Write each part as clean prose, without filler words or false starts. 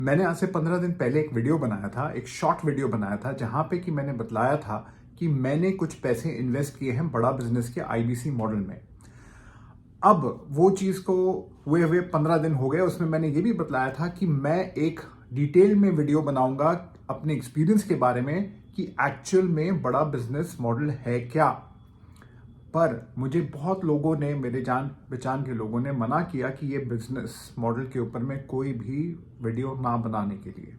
मैंने आज से 15 दिन पहले एक वीडियो बनाया था, एक शॉर्ट वीडियो बनाया था जहां पे कि मैंने बतलाया था कि मैंने कुछ पैसे इन्वेस्ट किए हैं बड़ा बिजनेस के आईबीसी मॉडल में। अब वो चीज को हुए 15 दिन हो गए, उसमें मैंने ये भी बतलाया था कि मैं एक डिटेल में वीडियो बनाऊंगा अपने एक्सपीरियंस के बारे में कि एक्चुअल में बड़ा बिजनेस मॉडल है क्या। पर मुझे बहुत लोगों ने, मेरे जान पहचान के लोगों ने मना किया कि ये बिजनेस मॉडल के ऊपर में कोई भी वीडियो ना बनाने के लिए।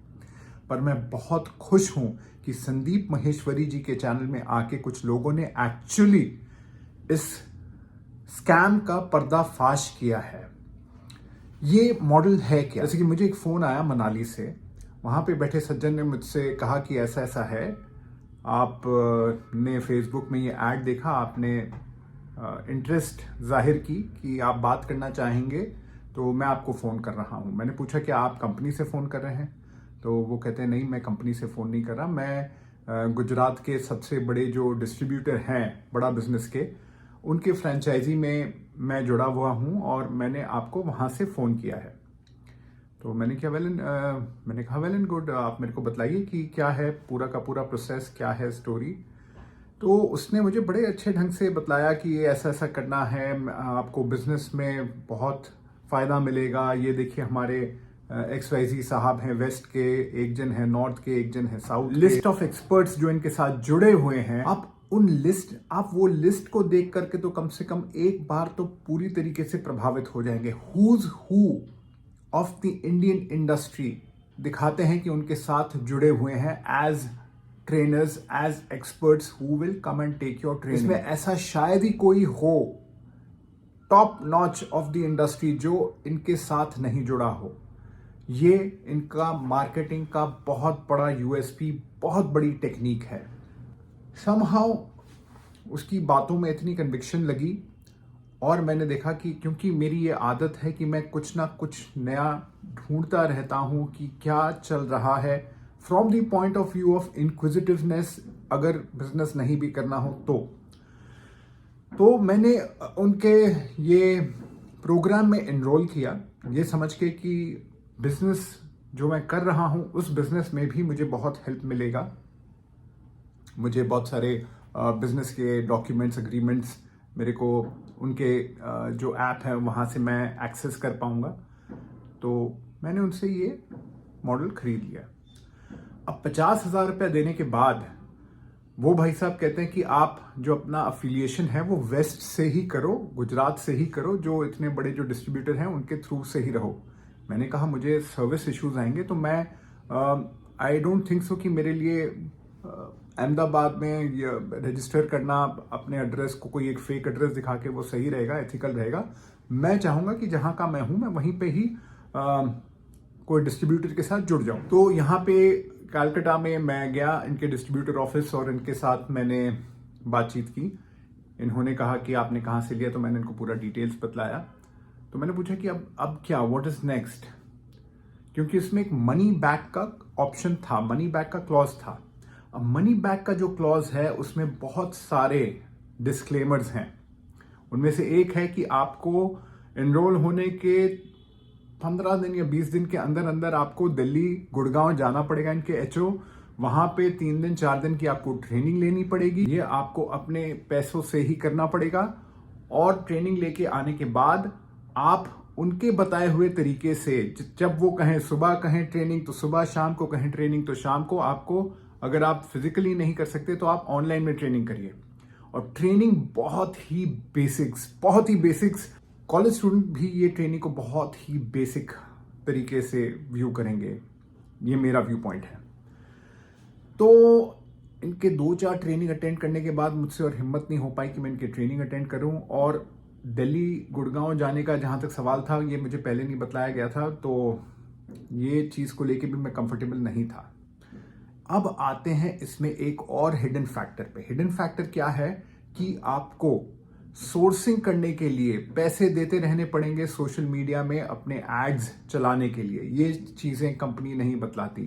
पर मैं बहुत खुश हूं कि संदीप महेश्वरी जी के चैनल में आके कुछ लोगों ने एक्चुअली इस स्कैम का पर्दाफाश किया है। ये मॉडल है क्या? जैसे कि मुझे एक फोन आया मनाली से, वहां पे बैठे सज्जन ने मुझसे कहा कि ऐसा ऐसा है, आप ने फेसबुक में ये ऐड देखा, आपने इंटरेस्ट जाहिर की कि आप बात करना चाहेंगे, तो मैं आपको फ़ोन कर रहा हूँ। मैंने पूछा कि आप कंपनी से फ़ोन कर रहे हैं? तो वो कहते हैं नहीं, मैं कंपनी से फ़ोन नहीं कर रहा, मैं गुजरात के सबसे बड़े जो डिस्ट्रीब्यूटर हैं बड़ा बिजनेस के, उनके फ्रेंचाइजी में मैं जुड़ा हुआ हूँ और मैंने आपको वहाँ से फ़ोन किया है। तो मैंने कहा वेल एंड गुड, आप मेरे को बतलाइए कि क्या है पूरा का पूरा प्रोसेस, क्या है स्टोरी। तो उसने मुझे बड़े अच्छे ढंग से बतलाया कि ये ऐसा ऐसा करना है, आपको बिजनेस में बहुत फ़ायदा मिलेगा। ये देखिए हमारे XYZ साहब हैं वेस्ट के, एक जन है नॉर्थ के, एक जन है साउथ, लिस्ट ऑफ एक्सपर्ट्स जो इनके साथ जुड़े हुए हैं। आप वो लिस्ट को देख करके तो कम से कम एक बार तो पूरी तरीके से प्रभावित हो जाएंगे। Who's who of the Indian industry दिखाते हैं कि उनके साथ जुड़े हुए हैं as trainers, as experts who will come and take your training. इसमें ऐसा शायद ही कोई हो top notch of the industry जो इनके साथ नहीं जुड़ा हो। ये इनका मार्केटिंग का बहुत बड़ा यूएसपी, बहुत बड़ी टेक्निक है। समहाउ उसकी बातों में इतनी कन्विक्शन लगी और मैंने देखा कि क्योंकि मेरी ये आदत है कि मैं कुछ ना कुछ नया ढूंढता रहता हूं कि क्या चल रहा है from the point of view of inquisitiveness, अगर बिजनेस नहीं भी करना हो तो मैंने उनके ये प्रोग्राम में एनरोल किया, ये समझ के कि बिजनेस जो मैं कर रहा हूं उस बिजनेस में भी मुझे बहुत हेल्प मिलेगा। मुझे बहुत सारे बिजनेस के डॉक्यूमेंट्स, एग्रीमेंट्स मेरे को उनके जो ऐप है वहाँ से मैं एक्सेस कर पाऊँगा। तो मैंने उनसे ये मॉडल खरीद लिया। अब 50,000 रुपया देने के बाद वो भाई साहब कहते हैं कि आप जो अपना अफिलिएशन है वो वेस्ट से ही करो, गुजरात से ही करो, जो इतने बड़े जो डिस्ट्रीब्यूटर हैं उनके थ्रू से ही रहो। मैंने कहा मुझे सर्विस इश्यूज आएंगे, तो मैं आई डोंट थिंक सो कि मेरे लिए अहमदाबाद में रजिस्टर करना अपने एड्रेस को, कोई एक फेक एड्रेस दिखा के, वो सही रहेगा, एथिकल रहेगा। मैं चाहूंगा कि जहां का मैं हूं मैं वहीं पे ही कोई डिस्ट्रीब्यूटर के साथ जुड़ जाऊं। तो यहाँ पे कलकत्ता में मैं गया इनके डिस्ट्रीब्यूटर ऑफिस और इनके साथ मैंने बातचीत की। इन्होंने कहा कि आपने कहाँ से लिया, तो मैंने इनको पूरा डिटेल्स बतलाया। तो मैंने पूछा कि अब क्या, व्हाट इज नेक्स्ट, क्योंकि इसमें एक मनी बैक का ऑप्शन था, मनी बैक का क्लॉज था। अब मनी बैक का जो क्लॉज है उसमें बहुत सारे डिस्क्लेमर्स हैं। उनमें से एक है कि आपको एनरोल होने के 15 दिन या 20 दिन के अंदर अंदर आपको दिल्ली, गुड़गांव जाना पड़ेगा इनके एचओ। वहां पे 3 दिन 4 दिन की आपको ट्रेनिंग लेनी पड़ेगी। ये आपको अपने पैसों से ही करना पड़ेगा और ट्रेनिंग लेके आने के बाद आप उनके बताए हुए तरीके से, जब वो कहें सुबह कहें ट्रेनिंग तो सुबह, शाम को कहें ट्रेनिंग तो शाम को, आपको अगर आप फिजिकली नहीं कर सकते तो आप ऑनलाइन में ट्रेनिंग करिए। और ट्रेनिंग बहुत ही बेसिक्स, कॉलेज स्टूडेंट भी ये ट्रेनिंग को बहुत ही बेसिक तरीके से व्यू करेंगे। ये मेरा व्यू पॉइंट है। तो इनके 2-4 ट्रेनिंग अटेंड करने के बाद मुझसे और हिम्मत नहीं हो पाई कि मैं इनके ट्रेनिंग अटेंड करूं। और दिल्ली, गुड़गांव जाने का जहां तक सवाल था, ये मुझे पहले नहीं बतलाया गया था, तो ये चीज को लेके भी मैं कंफर्टेबल नहीं था। अब आते हैं इसमें एक और हिडन फैक्टर पे। हिडन फैक्टर क्या है कि आपको सोर्सिंग करने के लिए पैसे देते रहने पड़ेंगे सोशल मीडिया में अपने एड्स चलाने के लिए। ये चीजें कंपनी नहीं बतलाती।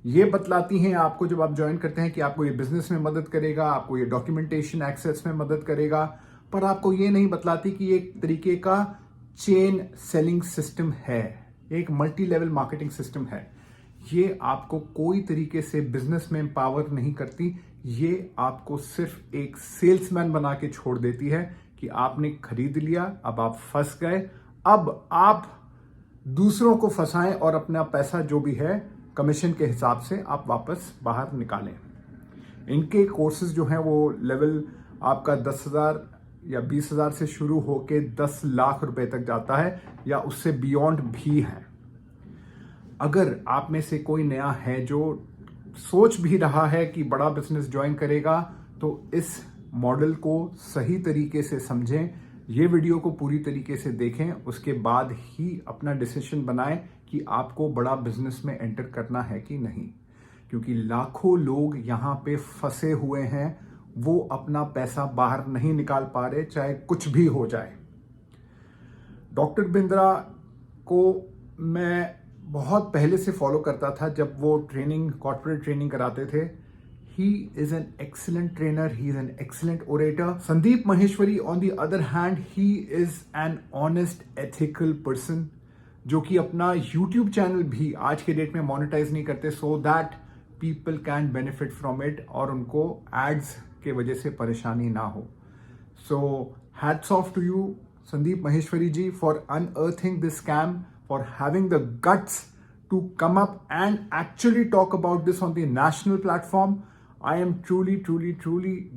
ये बतलाती हैं आपको जब आप ज्वाइन करते हैं कि आपको ये बिजनेस में मदद करेगा, आपको ये डॉक्यूमेंटेशन एक्सेस में मदद करेगा, पर आपको ये नहीं बतलाती कि ये एक तरीके का चेन सेलिंग सिस्टम है, एक मल्टी लेवल मार्केटिंग सिस्टम है। ये आपको कोई तरीके से बिजनेस में एम्पावर नहीं करती। ये आपको सिर्फ एक सेल्समैन बना के छोड़ देती है कि आपने खरीद लिया, अब आप फंस गए, अब आप दूसरों को फंसाएं और अपना पैसा जो भी है कमीशन के हिसाब से आप वापस बाहर निकालें। इनके कोर्सेज जो हैं वो लेवल आपका 10,000 या 20,000 से शुरू होके 10 लाख रुपए तक जाता है या उससे बियॉन्ड भी है। अगर आप में से कोई नया है जो सोच भी रहा है कि बड़ा बिजनेस ज्वाइन करेगा, तो इस मॉडल को सही तरीके से समझें, ये वीडियो को पूरी तरीके से देखें, उसके बाद ही अपना डिसीजन बनाएं कि आपको बड़ा बिजनेस में एंटर करना है कि नहीं। क्योंकि लाखों लोग यहाँ पे फंसे हुए हैं, वो अपना पैसा बाहर नहीं निकाल पा रहे, चाहे कुछ भी हो जाए। डॉक्टर बिंद्रा को मैं बहुत पहले से फॉलो करता था, जब वो कॉर्पोरेट ट्रेनिंग कराते थे। He is an excellent trainer, he is an excellent orator. Sandeep Maheshwari on the other hand, he is an honest ethical person, जो कि अपना यूट्यूब चैनल भी आज के डेट में मोनेटाइज नहीं करते, so that people can benefit from it और उनको एड्स के वजह से परेशानी ना हो। So hats off to you Sandeep Maheshwari ji for unearthing this scam, for having the guts to come up and actually talk about this on the national platform. I am truly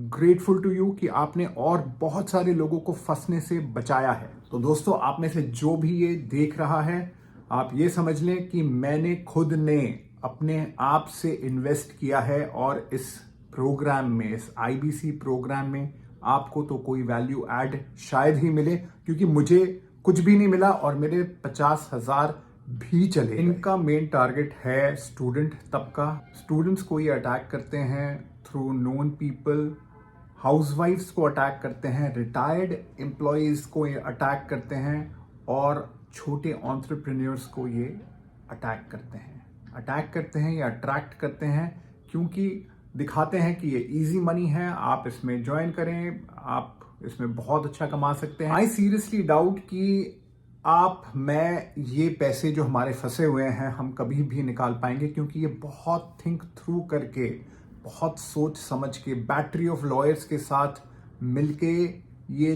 grateful to you कि आपने और बहुत सारे लोगों को फंसने से बचाया है। तो दोस्तों, आप में से जो भी ये देख रहा है, आप ये समझ लें कि मैंने खुद ने अपने आप से इन्वेस्ट किया है और इस प्रोग्राम में, इस IBC प्रोग्राम में आपको तो कोई वैल्यू ऐड शायद ही मिले, क्योंकि मुझे कुछ भी नहीं मिला और मेरे 50,000 भी चले। इनका मेन टारगेट है स्टूडेंट तबका। स्टूडेंट्स को ये अटैक करते हैं थ्रू नोन पीपल, हाउसवाइफ्स को अटैक करते हैं, रिटायर्ड एम्प्लॉयज को ये अटैक करते हैं और छोटे एंटरप्रेन्योर्स को ये अटैक करते हैं या अट्रैक्ट करते हैं, क्योंकि दिखाते हैं कि ये इजी मनी है, आप इसमें ज्वाइन करें, आप इसमें बहुत अच्छा कमा सकते हैं। आई सीरियसली डाउट कि मैं ये पैसे जो हमारे फंसे हुए हैं हम कभी भी निकाल पाएंगे, क्योंकि ये बहुत थिंक थ्रू करके, बहुत सोच समझ के, बैटरी ऑफ लॉयर्स के साथ मिलके ये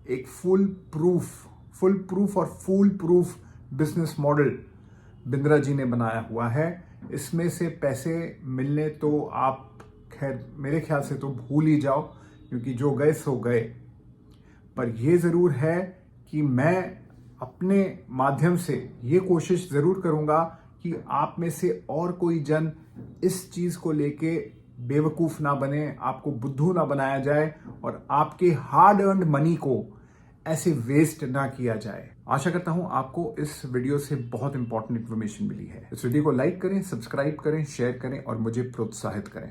एक full proof business model Bindra ji ने बनाया हुआ है। इसमें से पैसे मिलने तो आप खैर मेरे ख्याल से तो भूल ही जाओ, क्योंकि जो गए सो गए। पर ये जरूर है कि मैं अपने माध्यम से ये कोशिश जरूर करूंगा कि आप में से और कोई जन इस चीज को लेके बेवकूफ ना बने, आपको बुद्धू ना बनाया जाए और आपके हार्ड अर्न्ड मनी को ऐसे वेस्ट ना किया जाए। आशा करता हूं आपको इस वीडियो से बहुत इंपॉर्टेंट इन्फॉर्मेशन मिली है। इस वीडियो को लाइक करें, सब्सक्राइब करें, शेयर करें और मुझे प्रोत्साहित करें।